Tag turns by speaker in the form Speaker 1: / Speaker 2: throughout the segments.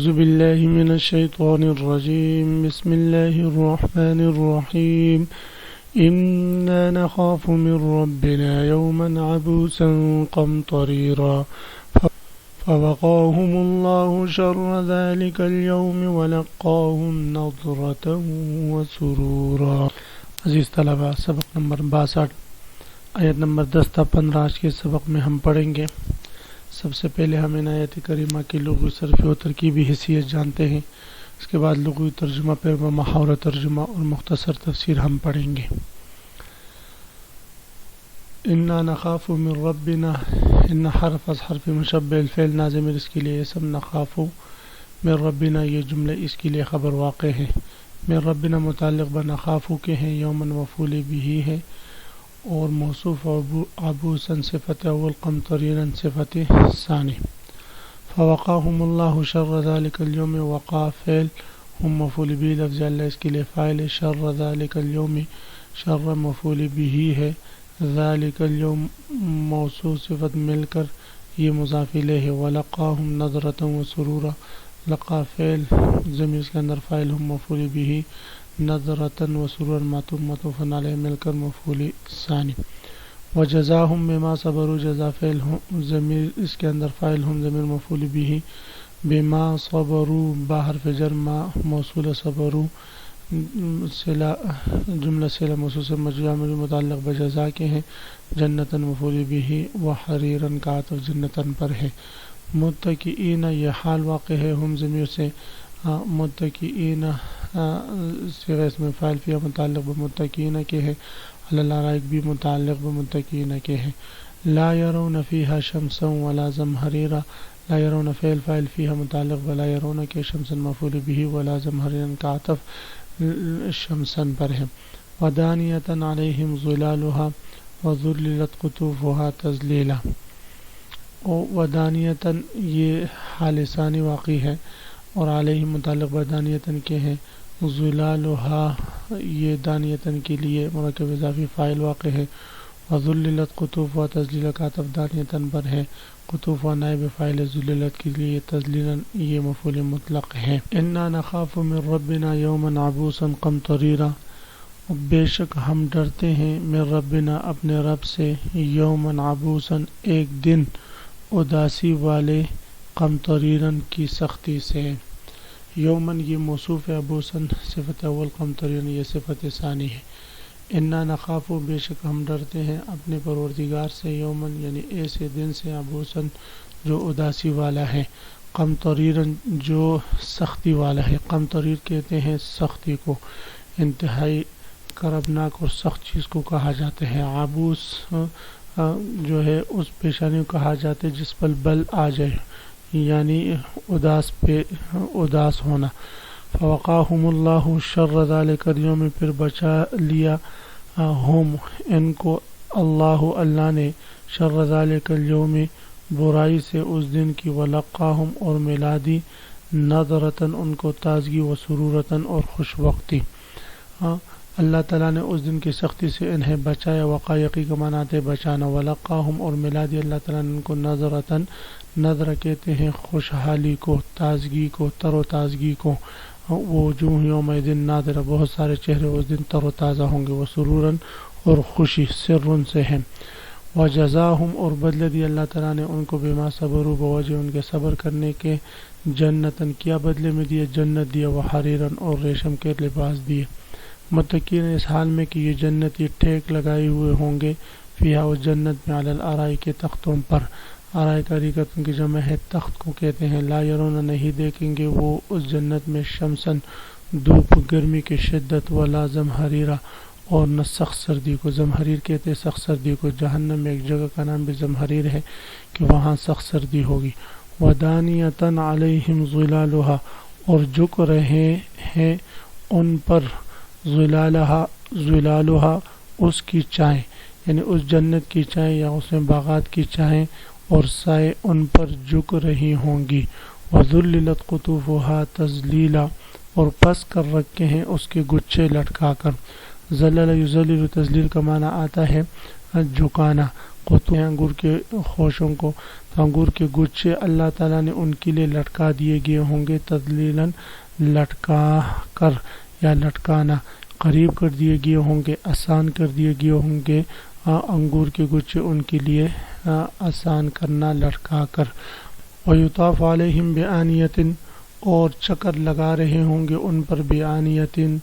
Speaker 1: أعوذ بالله من الشيطان الرجيم بسم الله الرحمن الرحيم إنا نخاف من ربنا يوما عبوسا قمطريرا فوقاهم الله شر ذلك اليوم ولقاهم نضرة وسرورا. عزیز طلباء، سبق نمبر 62 آیت نمبر 10 تا 15 آج کے سبق میں ہم پڑھیں گے. سب سے پہلے ہم ان آیت کریمہ کی لغوی صرفی و ترکیبی حیثیت جانتے ہیں. اس کے بعد لغوی ترجمہ، پھر محاورہ ترجمہ اور مختصر تفسیر ہم پڑھیں گے. انا نخاف من ربنا، ان حرف از حرف مشبہ الفعل نازم اس کے لیے اسم نخاف من ربنا، یہ جملہ اس کے لیے خبر واقع ہے. من ربنا متعلق بنخاف کے ہیں، یومن مفعول به ہے، اور موصوف عبوساً صفت اول، قمطریراً صفت ثانی. فوقاهم اللہ شر ذلك اليوم، وقع فعل، ہم مفعول به لفظ اللہ اس کے لیے فاعل، شر ذلك اليوم شر مفعول به ہے، ذلك اليوم موصوف صفت مل کر یہ مضاف الیہ ہے. ولقاهم نظرة وسرورا، لقا فعل ضمیر اس کے اندر فاعل، ہم مفعول به، نظرة وسرورا معطوف علیہ مل کر مفعول ثانی. وجزاهم بما صبروا، جزا فعل ضمیر اس کے اندر فاعل، ہم ضمیر مفعول به، بما صبروا با حرف جر، ما موصول صبروا صلہ جملہ صلہ موصول سے مجزوم متعلق بجزا کے ہیں. جنتاً مفعول به، وحریراً کا عطف جنتاً پر ہے. متکئین یہ حال واقع ہے، ہم ضمیر سے متکئین صیغہ اسم فاعل فیہ متعلق بمتکئین کے ہے، علی الارائک بھی متعلق بمتکئین کے ہے. لا يرون فیہا شمسا ولا زمہریرا، لا يرون فعل فاعل فیہا متعلق بلا يرون کے، شمسا مفعول به، ولا زمہریرا کا عطف شمسا پر ہے. ودانیۃ علیہم ظلالها وذللت قطوفها تذلیلا. ودانیۃ یہ حال ثانی واقع ہے، اور علیہم متعلق بدانیۃ کے ہیں. ظلالها یہ دانیۃ کے لیے مرکب اضافی فاعل واقع ہے. وذللت قطوفها تذلیلا کا عطف دانیۃ پر ہے. قطوفها نائب فاعل، ذللت کے لیے تذلیلا یہ مفعول مطلق ہے. انا نخاف من ربنا یوما عبوسا قمطریرا، بے شک ہم ڈرتے ہیں من ربنا اپنے رب سے، یوما عبوسا ایک دن اداسی والے، قمطریراً کی سختی سے. یومن یہ موصوف ہے، عبوساً صفت اول، قمطریراً یہ صفت ثانی ہے. انا نخاف بے شک ہم ڈرتے ہیں اپنے پروردگار سے، یومن یعنی ایسے دن سے، عبوساً جو اداسی والا ہے، قمطریراً جو سختی والا ہے. قمطریر کہتے ہیں سختی کو، انتہائی کربناک اور سخت چیز کو کہا جاتا ہے. عبوس جو ہے اس پیشانی کو کہا جاتا ہے جس پر بل آ جائے، یعنی اداس ہونا. فوقاهم اللہ شر ذلک اليوم، پھر بچا لیا ہم ان کو اللہ نے، شر ذلک اليوم برائی سے اس دن کی، ولقاهم اور ملا دی، نظرتاً ان کو تازگی، وسرورتاً اور خوش وقتی. اللہ تعالیٰ نے اس دن کی سختی سے انہیں بچایا. وقایقی کا معنی آتے بچانا. ولقاہم اور ملا دی اللہ تعالیٰ نے ان کو نظرتاً، نظر کہتے ہیں خوشحالی کو، تازگی کو، تر و تازگی کو. وجوہ یومئذ ناظرہ، بہت سارے چہرے اس دن تر و تازہ ہوں گے. وسروراً اور خوشی، سرن سے ہے. وجزاہم اور بدلہ دی اللہ تعالیٰ نے ان کو، بما صبروا بوجہ ان کے صبر کرنے کے، جنتاً کیا بدلے میں دیا، جنت دیا، وحریراً اور ریشم کے لباس دیے. متقین اس حال میں کہ یہ جنتی ٹھیک لگائے ہوئے ہوں گے، فیہا اس جنت میں، علی الارائک کے تختوں پر. آرائک اریکتن کی جمع ہے، تخت کو کہتے ہیں. لا یرون نہیں دیکھیں گے وہ اس جنت میں، شمسن دھوپ گرمی کی شدت، ولا زمہریرا اور نہ سخت سردی کو. زمہریر کہتے ہیں سخت سردی کو. جہنم میں ایک جگہ کا نام بھی زمہریر ہے کہ وہاں سخت سردی ہوگی. ودانیۃ علیہم ظلالها اور جھک رہے ہیں ان پر، ظلالها اس کی چائیں، یعنی اس جنت کی چائیں یا اس میں باغات کی چائیں اور سائے ان پر جھک رہی ہوں گی. وذللت قطوفها تذلیلا اور پس کر رکھے ہیں اس کے گچھے لٹکا کر. ذلل یذلل تذلیل کا معنی آتا ہے جھکانا. قطوف انگور کے خوشوں کو، تو انگور کے گچھے اللہ تعالیٰ نے ان کے لیے لٹکا دیے گئے ہوں گے، تذلیلاً لٹکا کر یا لٹکانا، قریب کر دیے گئے ہوں گے، آسان کر دیے گئے ہوں گے انگور کے گچھے ان کے لیے آسان کرنا لٹکا کر۔ وَيُطَافُ عَلَيْهِمْ بِآنِيَةٍ اور چکر لگا رہے ہوں گے ان پر بِآنِيَةٍ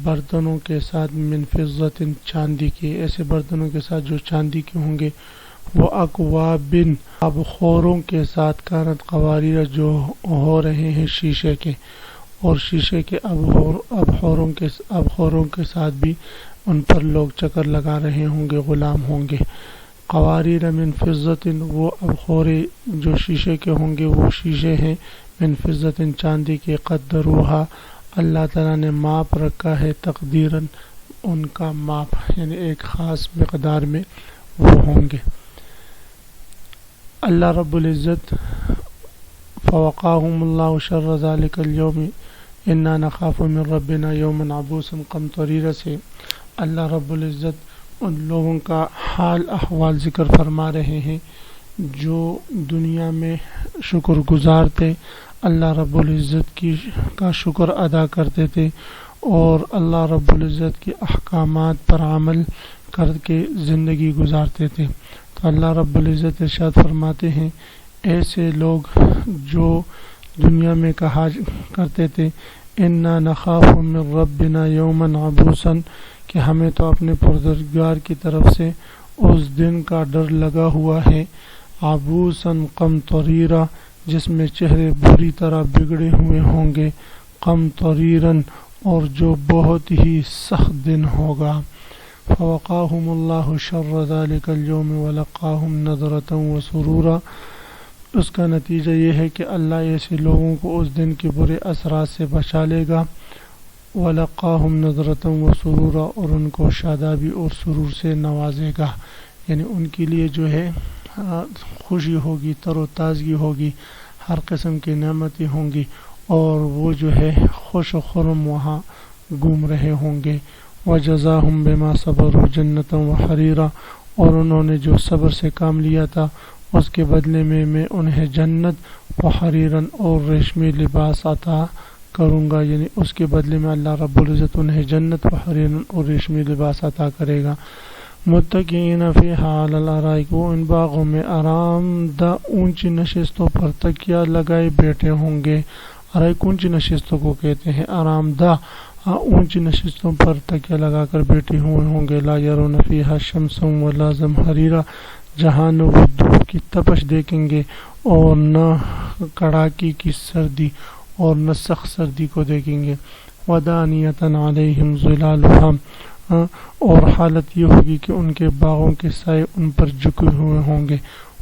Speaker 1: برتنوں کے ساتھ، من فضة چاندی کے، ایسے برتنوں کے ساتھ جو چاندی کے ہوں گے، وَأَكْوَابٍ آبخوروں کے ساتھ، کانت قواریر جو ہو رہے ہیں شیشے کے، اور شیشے کے آبخوروں کے ساتھ بھی ان پر لوگ چکر لگا رہے ہوں گے، غلام ہوں گے۔ قواریر من فضة وہ آبخورے جو شیشے کے ہوں گے وہ شیشے ہیں، من فضة چاندی کے، قدروہا اللہ تعالیٰ نے ماپ رکھا ہے، تقدیراً ان کا ماپ، یعنی ایک خاص مقدار میں وہ ہوں گے۔ اللہ رب العزت فوقاہم اللہ شر ذلک اليوم انا نخاف من ربنا یوما عبوسا قمطریرا سے اللہ رب العزت ان لوگوں کا حال احوال ذکر فرما رہے ہیں جو دنیا میں شکر گزار تھے، اللہ رب العزت کا شکر ادا کرتے تھے اور اللہ رب العزت کے احکامات پر عمل کر کے زندگی گزارتے تھے۔ تو اللہ رب العزت ارشاد فرماتے ہیں ایسے لوگ جو دنیا میں کہا کرتے تھے انا نخاف من ربنا یوما عبوسا، کہ ہمیں تو اپنے پروردگار کی طرف سے اس دن کا ڈر لگا ہوا ہے، عبوسا قمطریرا جس میں چہرے بری طرح بگڑے ہوئے ہوں گے، قمطریرا اور جو بہت ہی سخت دن ہوگا۔ فوقاہم اللہ شر ذلک اليوم ولقاہم نضرة وسرورا، اس کا نتیجہ یہ ہے کہ اللہ ایسے لوگوں کو اس دن کے برے اثرات سے بچا لے گا، وَلَقَّاهُمْ نَضْرَةً وَسُرُورًا اور ان کو شادابی اور سرور سے نوازے گا، یعنی ان کے لیے جو ہے خوشی ہوگی، تر و تازگی ہوگی، ہر قسم کی نعمتیں ہوں گی اور وہ جو ہے خوش و خرم وہاں گھوم رہے ہوں گے۔ وَجَزَاهُمْ بِمَا صَبَرُوا جَنَّةً وَحَرِيرًا اور انہوں نے جو صبر سے کام لیا تھا اس کے بدلے میں انہیں جنت وحریرن اور ریشمی لباس عطا کروں گا، یعنی اس کے بدلے میں اللہ رب العزت انہیں جنت وحریرن اور ریشمی لباس عطا کرے گا۔ متکئین فیہا علی الارائک، وہ ان باغوں میں آرام دہ اونچی نشستوں پر تکیہ لگائے بیٹھے ہوں گے۔ ارائک اونچی نشستوں کو کہتے ہیں، آرام دہ اونچی نشستوں پر تکیہ لگا کر بیٹھے ہوئے ہوں گے۔ لا یرون فیہا شمسا ولا زمہریرا، جہاں نہ وہ دھوپ کی تپش دیکھیں گے اور نہ کڑاکی کی سردی اور نہ سخت سردی کو دیکھیں گے۔ ودانیۃ علیہم ظلالها، اور حالت یہ ہوگی کہ ان کے باغوں کے سائے ان پر جھکے ہوئے ہوں گے،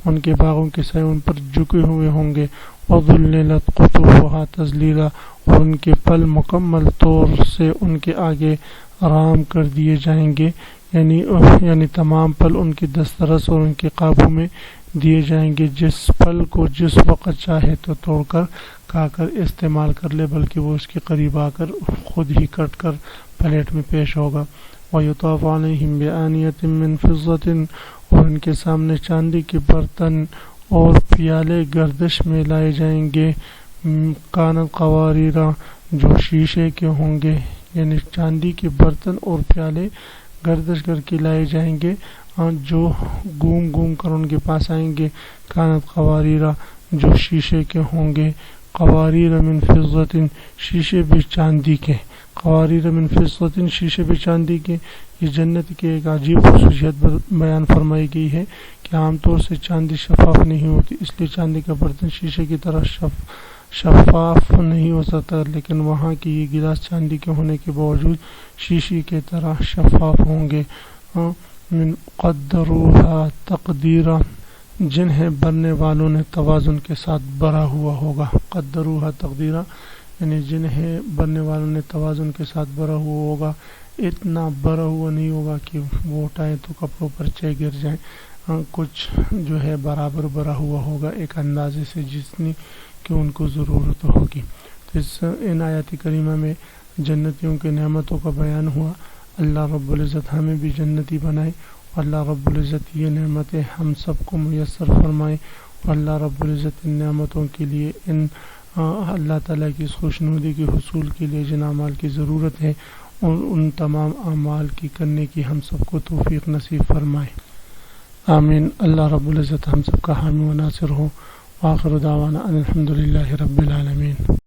Speaker 1: ان کے باغوں کے سائے ان پر جھکے ہوئے ہوں گے۔ وذللت قطوفها تذلیلا، اور ان کے پھل مکمل طور سے ان کے آگے آرام کر دیے جائیں گے، یعنی تمام پھل ان کی دسترس اور ان کے قابو میں دیے جائیں گے، جس پھل کو جس وقت چاہے تو توڑ کر کھا کر استعمال کر لے، بلکہ وہ اس کے قریب آ کر خود ہی کٹ کر پلیٹ میں پیش ہوگا۔ وَيُطَافُ عَلَيْهِمْ بِآنِيَةٍ مِّن فِضَّةٍ اور ان کے سامنے چاندی کے برتن اور پیالے گردش میں لائے جائیں گے، کانت قواریرا جو شیشے کے ہوں گے، یعنی چاندی کے برتن اور پیالے گردش کر کے لائے جائیں گے جو گھوم کر ان کے پاس آئیں گے، کانت قواریرا جو شیشے کے ہوں گے، قواریر من فضة شیشے بھی چاندی کے، قواریر من فضة شیشے بھی چاندی کے۔ یہ جنت کی ایک عجیب خصوصیت بیان فرمائی گئی ہے کہ عام طور سے چاندی شفاف نہیں ہوتی، اس لیے چاندی کا برتن شیشے کی طرح شفاف نہیں ہو سکتا، لیکن وہاں کی یہ گلاس چاندی کے ہونے کے باوجود شیشے کی طرح شفاف ہوں گے۔ من قدروها تقدیرا جنہیں بھرنے والوں نے توازن کے ساتھ بھرا ہوا ہوگا، قدروها تقدیرا یعنی جنہیں بھرنے والوں نے توازن کے ساتھ بھرا ہوا ہوگا، اتنا بھرا ہوا نہیں ہوگا کہ وہ اٹھائیں تو کپڑوں پر چہ گر جائیں، کچھ جو ہے برابر بھرا ہوا ہوگا ایک اندازے سے جتنی کہ ان کو ضرورت ہوگی۔ تو ان آیات کریمہ میں جنتیوں کے نعمتوں کا بیان ہوا۔ اللہ رب العزت ہمیں بھی جنتی بنائے اللہ رب العزت یہ نعمتیں ہم سب کو میسر فرمائے، اور اللہ رب العزت ان نعمتوں کے لیے، ان اللہ تعالیٰ کی اس خوشنودی کے حصول کے لیے جن اعمال کی ضرورت ہے ان تمام اعمال کی کرنے کی ہم سب کو توفیق نصیب فرمائے، آمین۔ اللہ رب العزت ہم سب کا حامی و ناصر ہو۔ وآخر دعوانا ان الحمد للہ رب العالمین۔